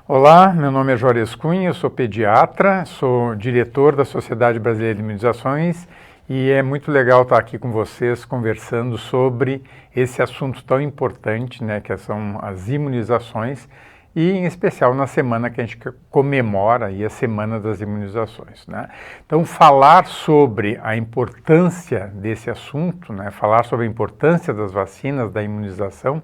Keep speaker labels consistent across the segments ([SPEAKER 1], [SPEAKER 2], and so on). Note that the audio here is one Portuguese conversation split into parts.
[SPEAKER 1] Olá, meu nome é Juarez Cunha, eu sou pediatra, sou diretor da Sociedade Brasileira de Imunizações e é muito legal estar aqui com vocês conversando sobre esse assunto tão importante, né, que são as imunizações e em especial na semana que a gente comemora aí a Semana das Imunizações, né? Então falar sobre a importância desse assunto, né, falar sobre a importância das vacinas, da imunização,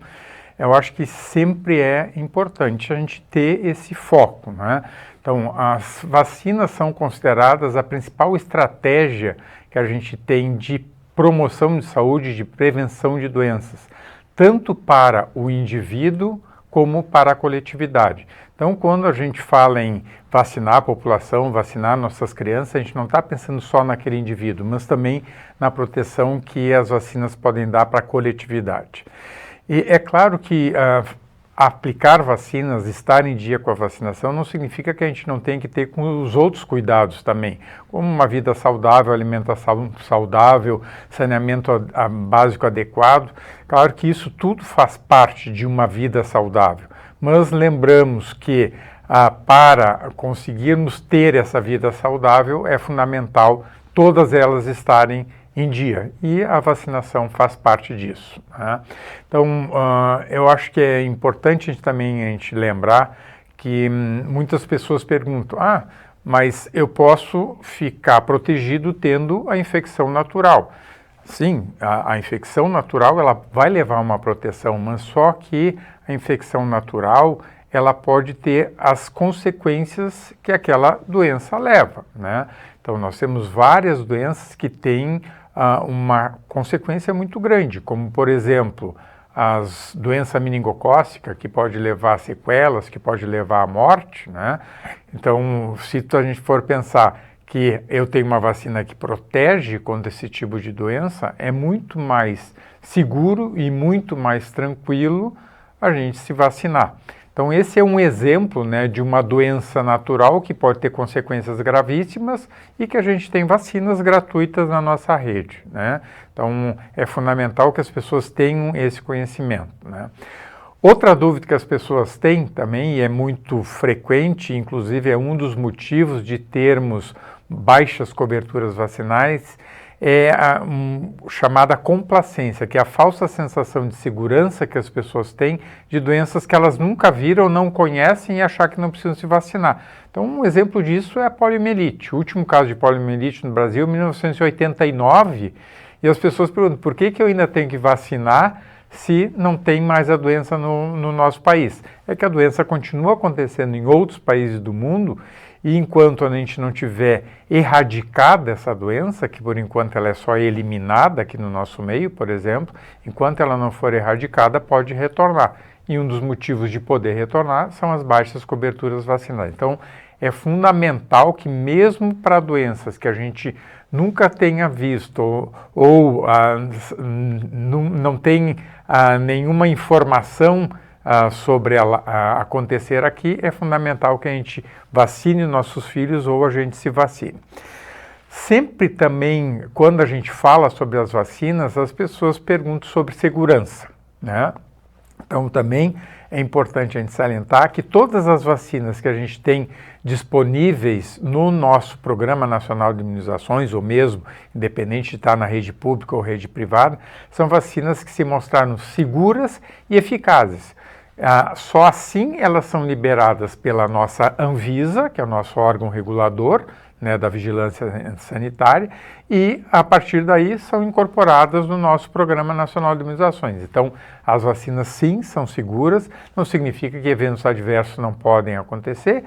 [SPEAKER 1] eu acho que sempre é importante a gente ter esse foco, né? Então, as vacinas são consideradas a principal estratégia que a gente tem de promoção de saúde, de prevenção de doenças, tanto para o indivíduo como para a coletividade. Então, quando a gente fala em vacinar a população, vacinar nossas crianças, a gente não está pensando só naquele indivíduo, mas também na proteção que as vacinas podem dar para a coletividade. E é claro que aplicar vacinas, estar em dia com a vacinação, não significa que a gente não tem que ter com os outros cuidados também, como uma vida saudável, alimentação saudável, saneamento básico adequado. Claro que isso tudo faz parte de uma vida saudável, mas lembramos que para conseguirmos ter essa vida saudável é fundamental todas elas estarem em dia, e a vacinação faz parte disso, né? Então, eu acho que é importante a gente lembrar que muitas pessoas perguntam, mas eu posso ficar protegido tendo a infecção natural. Sim, a infecção natural ela vai levar uma proteção, mas só que a infecção natural ela pode ter as consequências que aquela doença leva, né? Então, nós temos várias doenças que têm uma consequência muito grande, como, por exemplo, as doença meningocócica, que pode levar a sequelas, que pode levar à morte, né? Então, se a gente for pensar que eu tenho uma vacina que protege contra esse tipo de doença, é muito mais seguro e muito mais tranquilo a gente se vacinar. Então, esse é um exemplo, né, de uma doença natural que pode ter consequências gravíssimas e que a gente tem vacinas gratuitas na nossa rede, né? Então, é fundamental que as pessoas tenham esse conhecimento, né? Outra dúvida que as pessoas têm também, e é muito frequente, inclusive é um dos motivos de termos baixas coberturas vacinais, é a chamada complacência, que é a falsa sensação de segurança que as pessoas têm de doenças que elas nunca viram, não conhecem e achar que não precisam se vacinar. Então, um exemplo disso é a poliomielite. O último caso de poliomielite no Brasil, em 1989, e as pessoas perguntam, por que eu ainda tenho que vacinar se não tem mais a doença no nosso país? É que a doença continua acontecendo em outros países do mundo e enquanto a gente não tiver erradicado essa doença, que por enquanto ela é só eliminada aqui no nosso meio, por exemplo, enquanto ela não for erradicada, pode retornar. E um dos motivos de poder retornar são as baixas coberturas vacinais. Então, é fundamental que mesmo para doenças que a gente nunca tenha visto ou não tem nenhuma informação sobre ela acontecer aqui, é fundamental que a gente vacine nossos filhos ou a gente se vacine. Sempre também, quando a gente fala sobre as vacinas, as pessoas perguntam sobre segurança, né? Então, também é importante a gente salientar que todas as vacinas que a gente tem disponíveis no nosso Programa Nacional de Imunizações, ou mesmo, independente de estar na rede pública ou rede privada, são vacinas que se mostraram seguras e eficazes. Só assim elas são liberadas pela nossa Anvisa, que é o nosso órgão regulador, né, da vigilância sanitária, e a partir daí são incorporadas no nosso Programa Nacional de Imunizações. Então, as vacinas sim são seguras, não significa que eventos adversos não podem acontecer,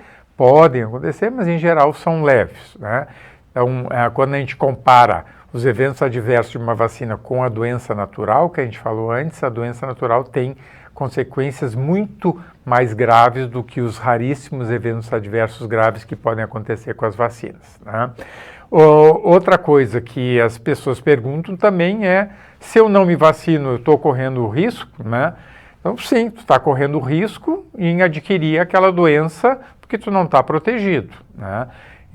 [SPEAKER 1] mas em geral são leves, né? Então, quando a gente compara os eventos adversos de uma vacina com a doença natural, que a gente falou antes, a doença natural tem consequências muito mais graves do que os raríssimos eventos adversos graves que podem acontecer com as vacinas, né? Outra coisa que as pessoas perguntam também é, se eu não me vacino, eu estou correndo risco, né? Então, sim, tu está correndo risco em adquirir aquela doença porque tu não está protegido, né?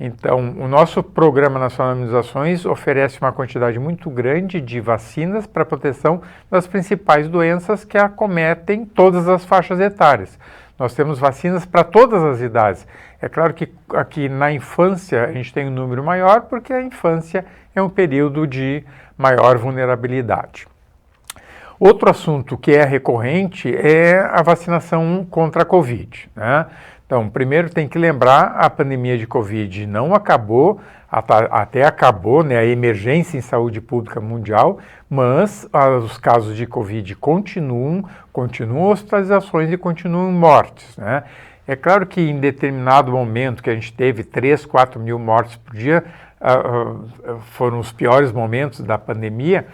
[SPEAKER 1] Então, o nosso Programa Nacional de Imunizações oferece uma quantidade muito grande de vacinas para proteção das principais doenças que acometem todas as faixas etárias. Nós temos vacinas para todas as idades. É claro que aqui na infância a gente tem um número maior, porque a infância é um período de maior vulnerabilidade. Outro assunto que é recorrente é a vacinação contra a Covid, né? Então, primeiro tem que lembrar, a pandemia de Covid não acabou, até acabou, né, a emergência em saúde pública mundial, mas os casos de Covid continuam hospitalizações e continuam mortes, né? É claro que em determinado momento que a gente teve 3, 4 mil mortes por dia, foram os piores momentos da pandemia,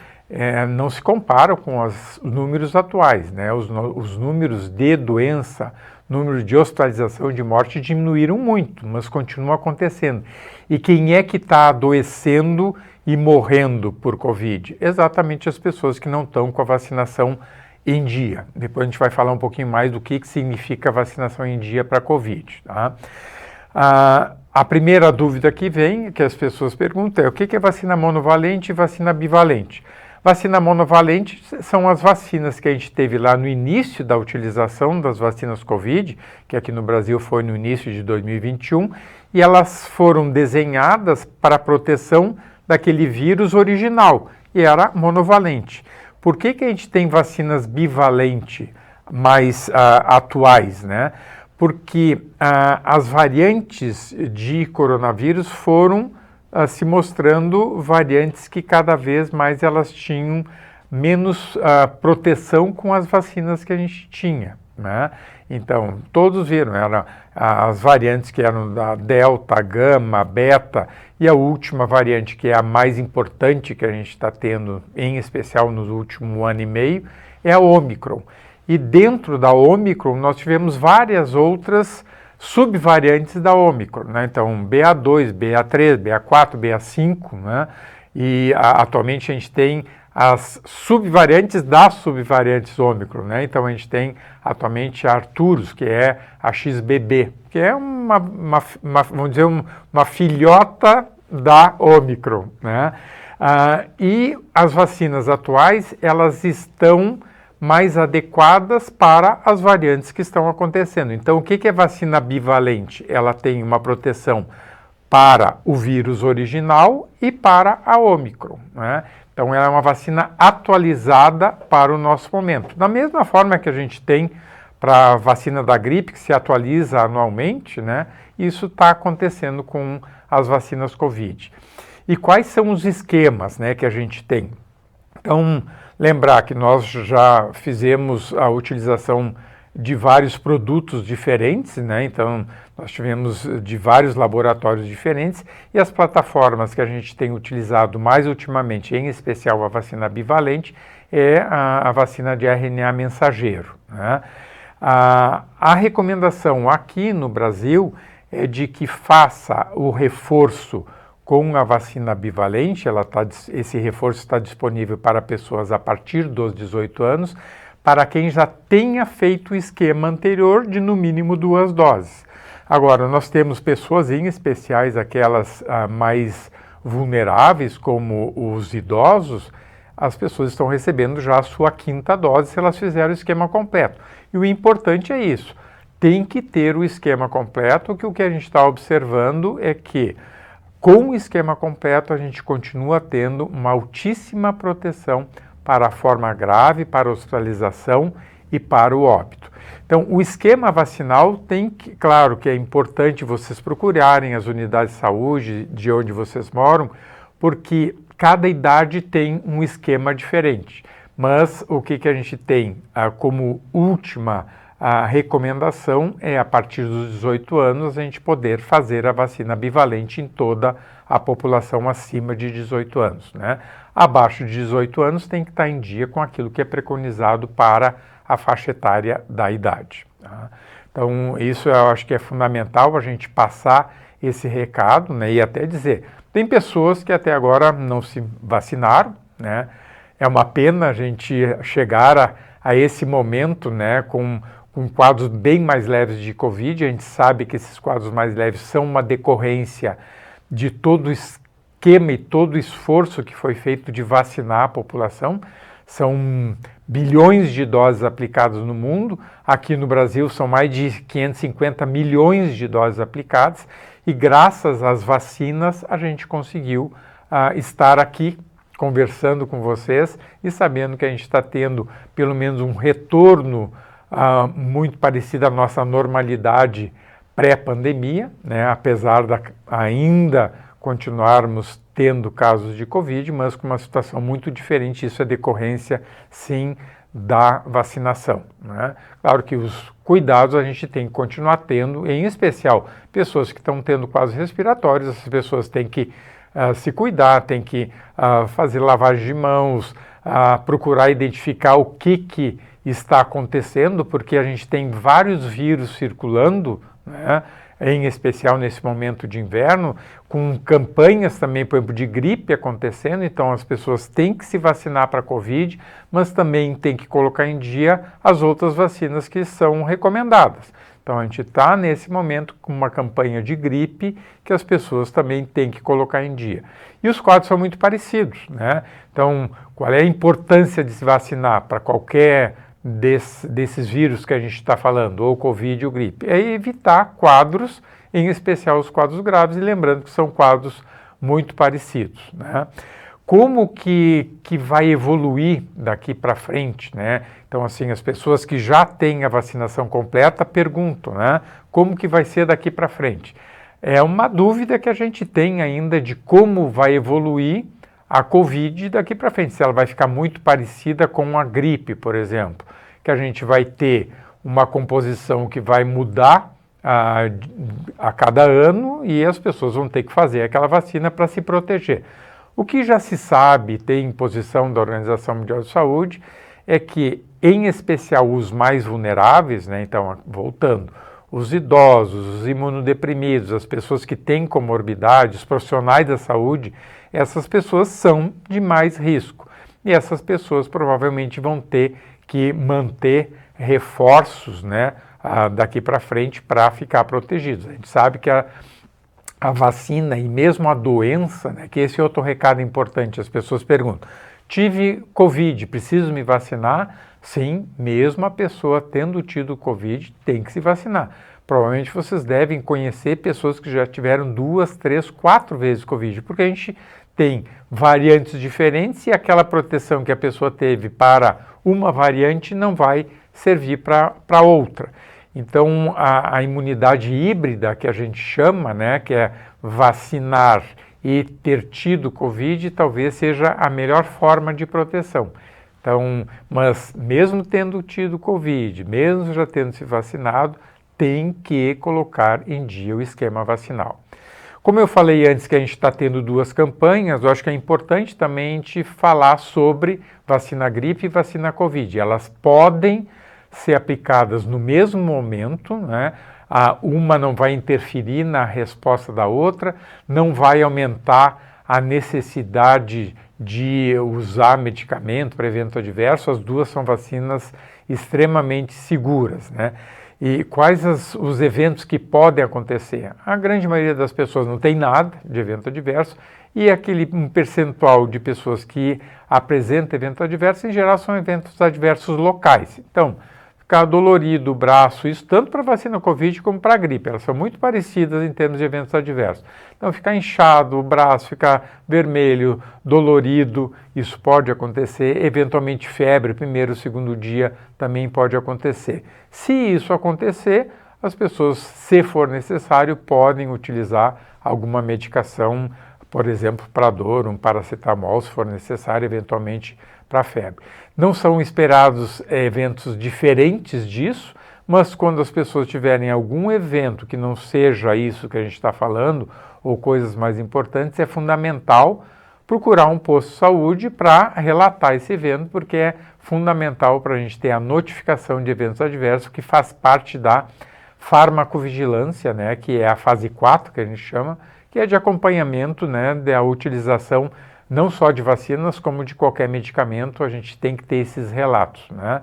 [SPEAKER 1] não se comparam com os números atuais, né? Os números de doença, número de hospitalização e de morte diminuíram muito, mas continuam acontecendo. E quem é que está adoecendo e morrendo por Covid? Exatamente as pessoas que não estão com a vacinação em dia. Depois a gente vai falar um pouquinho mais do que significa vacinação em dia para Covid, tá? A primeira dúvida que vem, que as pessoas perguntam, é o que é vacina monovalente e vacina bivalente? Vacina monovalente são as vacinas que a gente teve lá no início da utilização das vacinas Covid, que aqui no Brasil foi no início de 2021, e elas foram desenhadas para a proteção daquele vírus original, e era monovalente. Por que a gente tem vacinas bivalente mais atuais, né? Porque as variantes de coronavírus foram se mostrando variantes que cada vez mais elas tinham menos proteção com as vacinas que a gente tinha, né? Então, todos viram, eram as variantes que eram da Delta, Gama, Beta, e a última variante, que é a mais importante que a gente está tendo, em especial no último ano e meio, é a Ômicron. E dentro da Ômicron, nós tivemos várias outras subvariantes da Ômicron, né? Então, BA2, BA3, BA4, BA5, né? E atualmente a gente tem as subvariantes das subvariantes Ômicron, né? Então a gente tem atualmente a Arcturus, que é a XBB, que é vamos dizer, uma filhota da Ômicron, né? E as vacinas atuais, elas estão mais adequadas para as variantes que estão acontecendo. Então, o que é vacina bivalente? Ela tem uma proteção para o vírus original e para a Ômicron, né? Então, ela é uma vacina atualizada para o nosso momento. Da mesma forma que a gente tem para a vacina da gripe, que se atualiza anualmente, né? Isso está acontecendo com as vacinas Covid. E quais são os esquemas, né, que a gente tem? Então, lembrar que nós já fizemos a utilização de vários produtos diferentes, né? Então, nós tivemos de vários laboratórios diferentes, e as plataformas que a gente tem utilizado mais ultimamente, em especial a vacina bivalente, é a vacina de RNA mensageiro, né? A recomendação aqui no Brasil é de que faça o reforço com a vacina bivalente. Esse reforço está disponível para pessoas a partir dos 18 anos, para quem já tenha feito o esquema anterior de no mínimo 2 doses. Agora, nós temos pessoas em especiais, aquelas mais vulneráveis, como os idosos. As pessoas estão recebendo já a sua 5ª dose se elas fizeram o esquema completo. E o importante é isso, tem que ter o esquema completo, que o que a gente está observando é que com o esquema completo a gente continua tendo uma altíssima proteção para a forma grave, para a hospitalização e para o óbito. Então, o esquema vacinal claro que é importante vocês procurarem as unidades de saúde de onde vocês moram, porque cada idade tem um esquema diferente. Mas o que a gente tem como última recomendação é, a partir dos 18 anos, a gente poder fazer a vacina bivalente em toda a população acima de 18 anos, né? Abaixo de 18 anos tem que estar em dia com aquilo que é preconizado para a faixa etária da idade, tá? Então, isso eu acho que é fundamental a gente passar esse recado, né? E até dizer, tem pessoas que até agora não se vacinaram, né? É uma pena a gente chegar a esse momento, né, com quadros bem mais leves de Covid. A gente sabe que esses quadros mais leves são uma decorrência de todo o esquema e todo o esforço que foi feito de vacinar a população. São bilhões de doses aplicadas no mundo. Aqui no Brasil são mais de 550 milhões de doses aplicadas e graças às vacinas a gente conseguiu estar aqui conversando com vocês e sabendo que a gente está tendo pelo menos um retorno muito parecido à nossa normalidade pré-pandemia, né? Apesar de ainda continuarmos tendo casos de Covid, mas com uma situação muito diferente. Isso é decorrência, sim, da vacinação, né? Claro que os cuidados a gente tem que continuar tendo, em especial pessoas que estão tendo quadros respiratórios, essas pessoas têm que se cuidar, têm que fazer lavagem de mãos, procurar identificar o que está acontecendo, porque a gente tem vários vírus circulando, né? Em especial nesse momento de inverno, com campanhas também, por exemplo, de gripe acontecendo, então as pessoas têm que se vacinar para a Covid, mas também tem que colocar em dia as outras vacinas que são recomendadas. Então a gente está nesse momento com uma campanha de gripe que as pessoas também têm que colocar em dia. E os quadros são muito parecidos, né? Então, qual é a importância de se vacinar para qualquer desses vírus que a gente está falando, ou Covid ou gripe? É evitar quadros, em especial os quadros graves, e lembrando que são quadros muito parecidos, né? Como que vai evoluir daqui para frente, né? Então, assim, as pessoas que já têm a vacinação completa perguntam, né? Como que vai ser daqui para frente? É uma dúvida que a gente tem ainda de como vai evoluir a Covid daqui para frente, se ela vai ficar muito parecida com a gripe, por exemplo, que a gente vai ter uma composição que vai mudar a cada ano e as pessoas vão ter que fazer aquela vacina para se proteger. O que já se sabe, tem posição da Organização Mundial de Saúde, é que, em especial os mais vulneráveis, né, então, voltando, os idosos, os imunodeprimidos, as pessoas que têm comorbidades, os profissionais da saúde, essas pessoas são de mais risco. E essas pessoas provavelmente vão ter que manter reforços, né, daqui para frente para ficar protegidos. A gente sabe que a vacina e mesmo a doença, né, que esse é outro recado importante, as pessoas perguntam, tive Covid, preciso me vacinar? Sim, mesmo a pessoa tendo tido Covid tem que se vacinar. Provavelmente vocês devem conhecer pessoas que já tiveram 2, 3, 4 vezes Covid, porque a gente tem variantes diferentes e aquela proteção que a pessoa teve para uma variante não vai servir para outra. Então, a imunidade híbrida, que a gente chama, né, que é vacinar e ter tido Covid, talvez seja a melhor forma de proteção. Então, mas mesmo tendo tido Covid, mesmo já tendo se vacinado, tem que colocar em dia o esquema vacinal. Como eu falei antes que a gente está tendo 2 campanhas, eu acho que é importante também a gente falar sobre vacina gripe e vacina Covid. Elas podem ser aplicadas no mesmo momento, né? Uma não vai interferir na resposta da outra, não vai aumentar a necessidade de usar medicamento para evento adverso. As 2 são vacinas extremamente seguras, né? E quais os eventos que podem acontecer? A grande maioria das pessoas não tem nada de evento adverso e um percentual de pessoas que apresentam evento adverso, em geral, são eventos adversos locais. Então, ficar dolorido o braço, isso tanto para a vacina Covid como para a gripe, elas são muito parecidas em termos de eventos adversos. Então, ficar inchado o braço, ficar vermelho, dolorido, isso pode acontecer. Eventualmente, febre, primeiro, segundo dia, também pode acontecer. Se isso acontecer, as pessoas, se for necessário, podem utilizar alguma medicação, por exemplo, para dor, um paracetamol, se for necessário, eventualmente para febre. Não são esperados eventos diferentes disso, mas quando as pessoas tiverem algum evento que não seja isso que a gente está falando, ou coisas mais importantes, é fundamental procurar um posto de saúde para relatar esse evento, porque é fundamental para a gente ter a notificação de eventos adversos, que faz parte da farmacovigilância, né, que é a fase 4, que a gente chama, que é de acompanhamento, né, da utilização não só de vacinas, como de qualquer medicamento. A gente tem que ter esses relatos, né?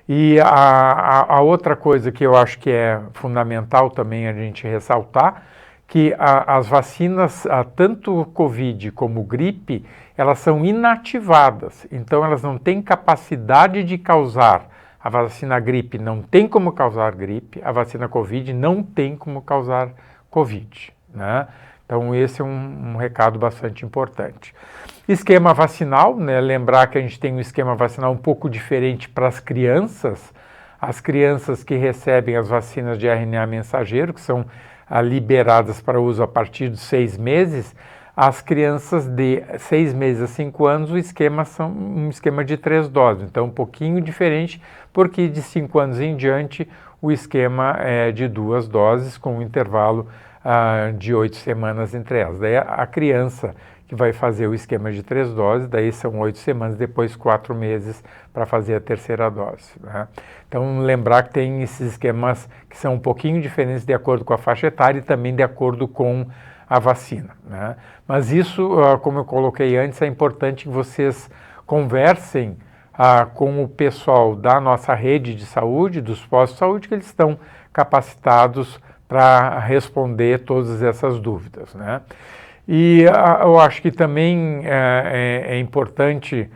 [SPEAKER 1] E a outra coisa que eu acho que é fundamental também a gente ressaltar, que as vacinas, tanto Covid como gripe, elas são inativadas, então elas não têm capacidade de causar. A vacina gripe não tem como causar gripe, a vacina Covid não tem como causar Covid, né? Então esse é um recado bastante importante. Esquema vacinal, né? Lembrar que a gente tem um esquema vacinal um pouco diferente para as crianças que recebem as vacinas de RNA mensageiro, que são liberadas para uso a partir de 6 meses, as crianças de 6 meses a 5 anos, o esquema são um esquema de 3 doses, então um pouquinho diferente, porque de 5 anos em diante o esquema é de 2 doses, com um intervalo de 8 semanas entre elas. Daí a criança que vai fazer o esquema de 3 doses, daí são 8 semanas, depois 4 meses para fazer a terceira dose, né? Então lembrar que tem esses esquemas que são um pouquinho diferentes de acordo com a faixa etária e também de acordo com a vacina, né? Mas isso, como eu coloquei antes, é importante que vocês conversem com o pessoal da nossa rede de saúde, dos postos de saúde, que eles estão capacitados para responder todas essas dúvidas, né? E eu acho que também é importante,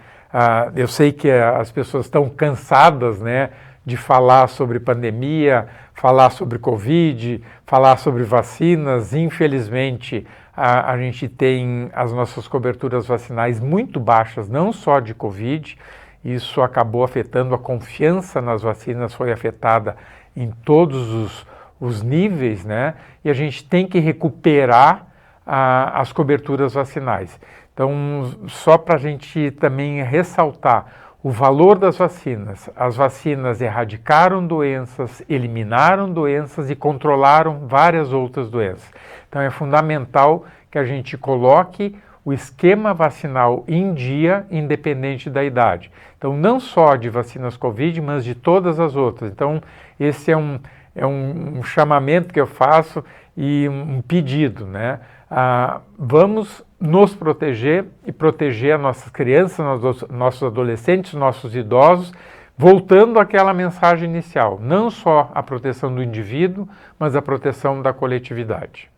[SPEAKER 1] eu sei que as pessoas estão cansadas, né, de falar sobre pandemia, falar sobre Covid, falar sobre vacinas. Infelizmente, a gente tem as nossas coberturas vacinais muito baixas, não só de Covid. Isso acabou afetando a confiança nas vacinas, foi afetada em todos os níveis, né? E a gente tem que recuperar as coberturas vacinais. Então, só para a gente também ressaltar o valor das vacinas. As vacinas erradicaram doenças, eliminaram doenças e controlaram várias outras doenças. Então é fundamental que a gente coloque o esquema vacinal em dia, independente da idade. Então não só de vacinas Covid, mas de todas as outras. Então esse é um chamamento que eu faço e um pedido, né? Vamos nos proteger e proteger as nossas crianças, nossos adolescentes, nossos idosos, voltando àquela mensagem inicial, não só a proteção do indivíduo, mas a proteção da coletividade.